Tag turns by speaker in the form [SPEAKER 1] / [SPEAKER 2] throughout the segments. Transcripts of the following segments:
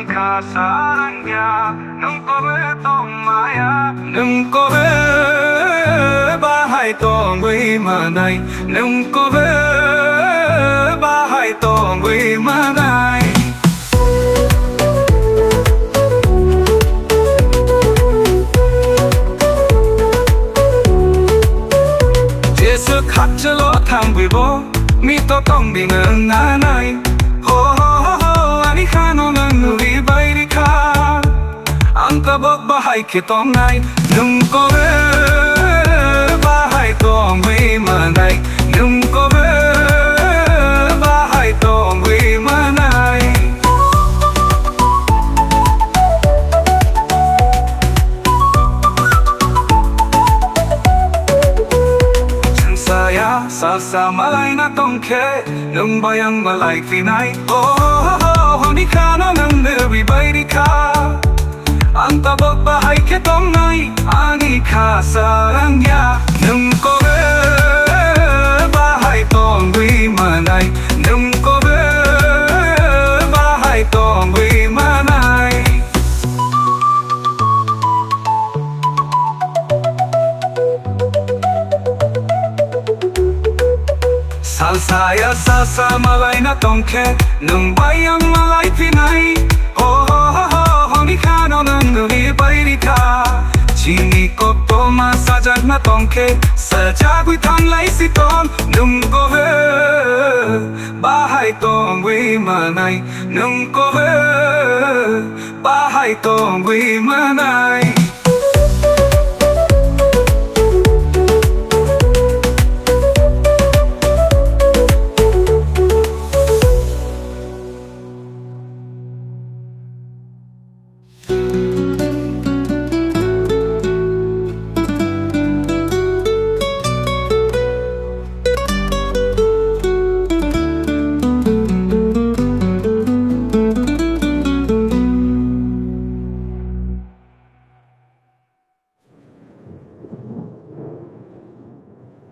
[SPEAKER 1] ka sarangya nung kobe tong maya nung kobe bahay tong gui manay nung kobe bahay tong gui manay jesu khát chalo tham bui bo mi to tong bing nganai ho ani khano nang ri bai ri kha ang kabok bahay kitong nai nung kobe bahay tong gui manay nung kobe bahay tong gui manay saya sa malay na tongke nung bayang malay finay ni kana nang niribay di ka ang tabog bahay kitong nay ani ka sarangya nung kobe bahay tong gui manay nung kobe bahay tong gui manay saya sa malay na tongke nung bayang malay pinay ni kano nang nuribay di ka chini ko to masajag na tongke sa jagwi tanglay siton nung kobe bahay tong gui manay nung kobe bahay tong gui manay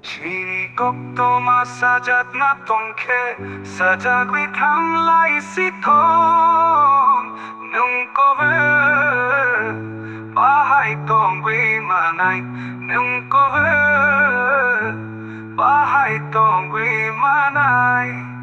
[SPEAKER 1] Chinikok to masajat na tongke sajagwi tanglay siton nung kobe bahay tong gui manay nung kobe bahay tong gui manay